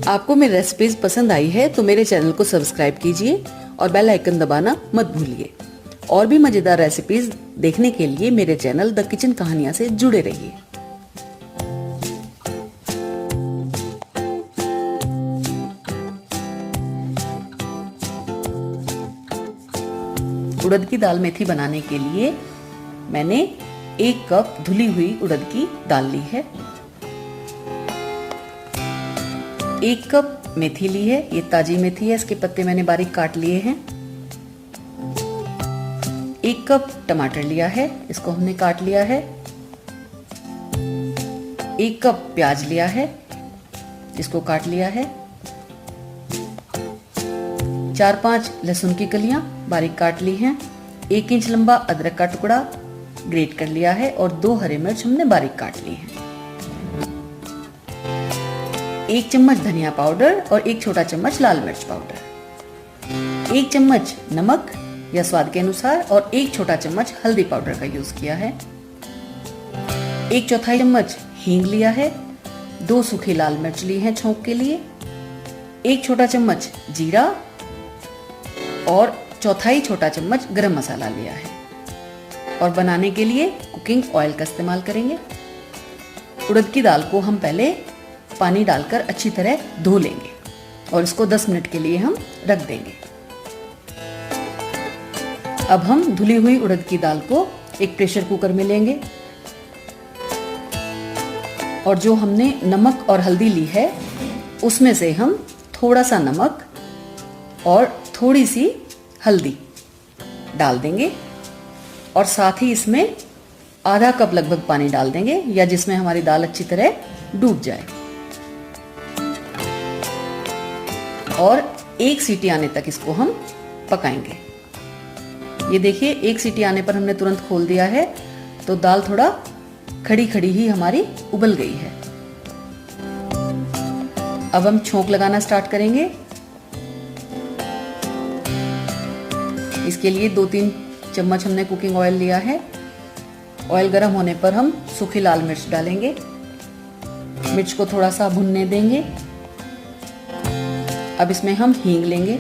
आपको मेरी रेसिपीज पसंद आई है तो मेरे चैनल को सब्सक्राइब कीजिए और बेल आइकन दबाना मत भूलिए। और भी मजेदार रेसिपीज देखने के लिए मेरे चैनल द किचन कहानियां से जुड़े रहिए। उड़द की दाल मेथी बनाने के लिए मैंने 1 कप धुली हुई उड़द की दाल ली है। 1 कप मेथी ली है, ये ताजी मेथी है, इसके पत्ते मैंने बारीक काट लिए हैं। 1 कप टमाटर लिया है, इसको हमने काट लिया है। 1 कप प्याज लिया है, इसको काट लिया है। 4-5 लहसुन की कलियां बारीक काट ली हैं। 1 इंच लंबा अदरक का टुकड़ा ग्रेट कर लिया है और 2 हरी मिर्च हमने बारीक काट ली हैं। 1 चम्मच धनिया पाउडर और 1 छोटा चम्मच लाल मिर्च पाउडर। 1 चम्मच नमक या स्वाद के अनुसार और 1 छोटा चम्मच हल्दी पाउडर का यूज किया है। 1/4 चम्मच हींग लिया है। 2 सूखी लाल मिर्च ली हैं छोंक के लिए। 1 छोटा चम्मच जीरा और 1/4 छोटा चम्मच गरम मसाला लिया है। और बनाने के लिए कुकिंग ऑयल का इस्तेमाल करेंगे। उड़द की दाल को हम पहले पानी डालकर अच्छी तरह धो लेंगे और इसको 10 मिनट के लिए हम रख देंगे। अब हम धुली हुई उड़द की दाल को एक प्रेशर कुकर में लेंगे और जो हमने नमक और हल्दी ली है उसमें से हम थोड़ा सा नमक और थोड़ी सी हल्दी डाल देंगे और साथ ही इसमें आधा कप लगभग पानी डाल देंगे या जिसमें हमारी दाल अच्छी तरह डूब जाए। और 1 सीटी आने तक इसको हम पकाएंगे। ये देखिए 1 सीटी आने पर हमने तुरंत खोल दिया है तो दाल थोड़ा खड़ी खड़ी ही हमारी उबल गई है। अब हम छोंक लगाना स्टार्ट करेंगे। इसके लिए 2-3 चम्मच हमने कुकिंग ऑयल लिया है। ऑयल गर्म होने पर हम सूखी लाल मिर्च डालेंगे। मिर्च को थोड़ा सा भुनने देंगे। अब इसमें हम हींग लेंगे,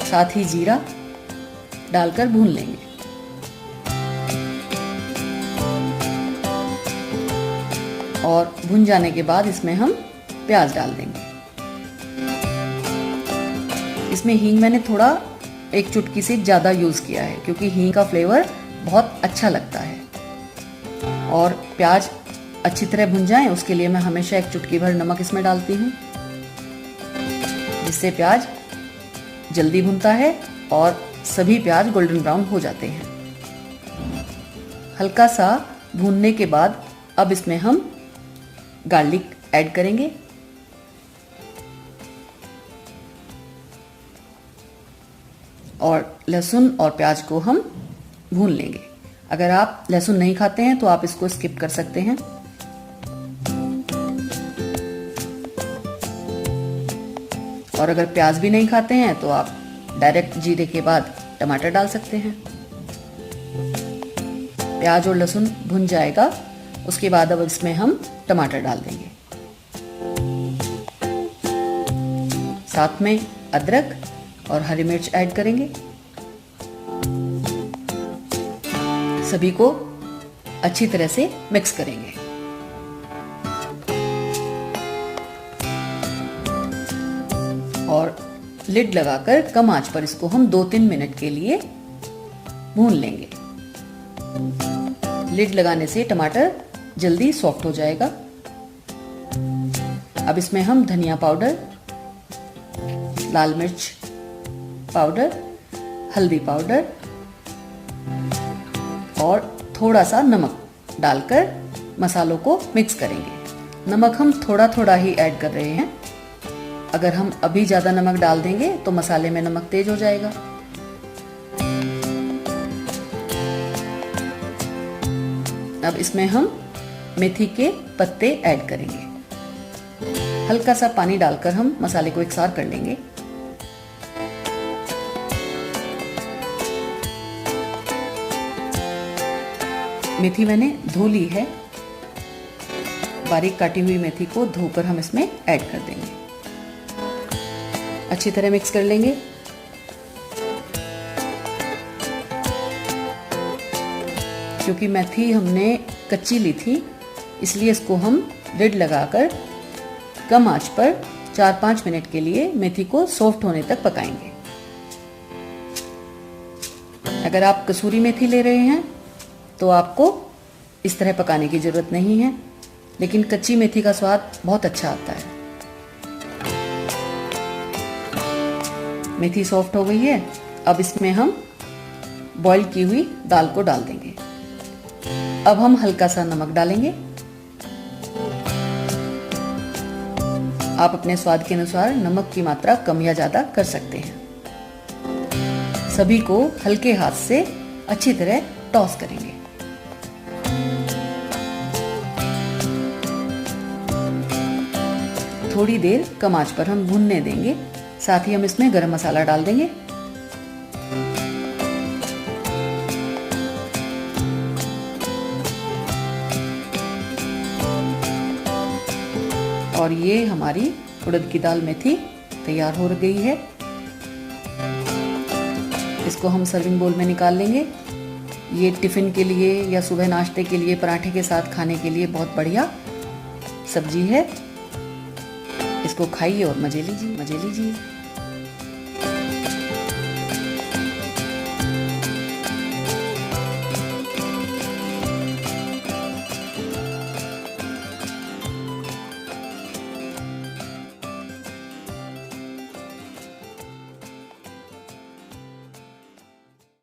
साथ ही जीरा डालकर भून लेंगे। और भुन जाने के बाद इसमें हम प्याज डाल देंगे। इसमें हींग मैंने थोड़ा 1 चुटकी से ज़्यादा यूज़ किया है क्योंकि हींग का फ्लेवर बहुत अच्छा लगता है। और प्याज अच्छी तरह भुन जाए उसके लिए मैं हमेशा 1 चुटकी भर नमक इसमें डालती हूँ, जिससे प्याज जल्दी भुनता है और सभी प्याज गोल्डन ब्राउन हो जाते हैं। हल्का सा भूनने के बाद अब इसमें हम गार्लिक ऐड करेंगे और लहसुन और प्याज को हम भून लेंगे। अगर आप लहसुन नहीं खाते हैं तो आप इसको स्किप कर सकते हैं। और अगर प्याज भी नहीं खाते हैं तो आप डायरेक्ट जीरे के बाद टमाटर डाल सकते हैं। प्याज और लहसुन भुन जाएगा उसके बाद अब इसमें हम टमाटर डाल देंगे। साथ में अदरक और हरी मिर्च ऐड करेंगे। सभी को अच्छी तरह से मिक्स करेंगे। और लिड लगाकर कम आंच पर इसको हम 2-3 मिनट के लिए भून लेंगे। लिड लगाने से टमाटर जल्दी सॉफ्ट हो जाएगा। अब इसमें हम धनिया पाउडर, लाल मिर्च पाउडर, हल्दी पाउडर और थोड़ा सा नमक डालकर मसालों को मिक्स करेंगे। नमक हम थोड़ा थोड़ा ही ऐड कर रहे हैं। अगर हम अभी ज़्यादा नमक डाल देंगे तो मसाले में नमक तेज हो जाएगा। अब इसमें हम मेथी के पत्ते ऐड करेंगे। हल्का सा पानी डालकर हम मसाले को एकसार कर लेंगे। मेथी मैंने धो ली है। बारीक काटी हुई मेथी को धोकर हम इसमें ऐड कर देंगे। अच्छी तरह मिक्स कर लेंगे। क्योंकि मेथी हमने कच्ची ली थी, इसलिए इसको हम लिड लगाकर कम आंच पर 4-5 मिनट के लिए मेथी को सॉफ्ट होने तक पकाएंगे। अगर आप कसूरी मेथी ले रहे हैं तो आपको इस तरह पकाने की ज़रूरत नहीं है, लेकिन कच्ची मेथी का स्वाद बहुत अच्छा आता है। मेथी सॉफ्ट हो गई है। अब इसमें हम बॉईल की हुई दाल को डाल देंगे। अब हम हल्का सा नमक डालेंगे। आप अपने स्वाद के अनुसार नमक की मात्रा कम या ज़्यादा कर सकते हैं। सभी को हल्के हाथ से अच्छी तरह टॉस करेंगे। थोड़ी देर कम आंच पर हम भूनने देंगे। साथ ही हम इसमें गरम मसाला डाल देंगे। और ये हमारी उड़द की दाल मेथी तैयार हो गई है। इसको हम सर्विंग बोल में निकाल लेंगे। ये टिफ़िन के लिए या सुबह नाश्ते के लिए पराठे के साथ खाने के लिए बहुत बढ़िया सब्जी है। इसको खाइए और मज़े लीजिए।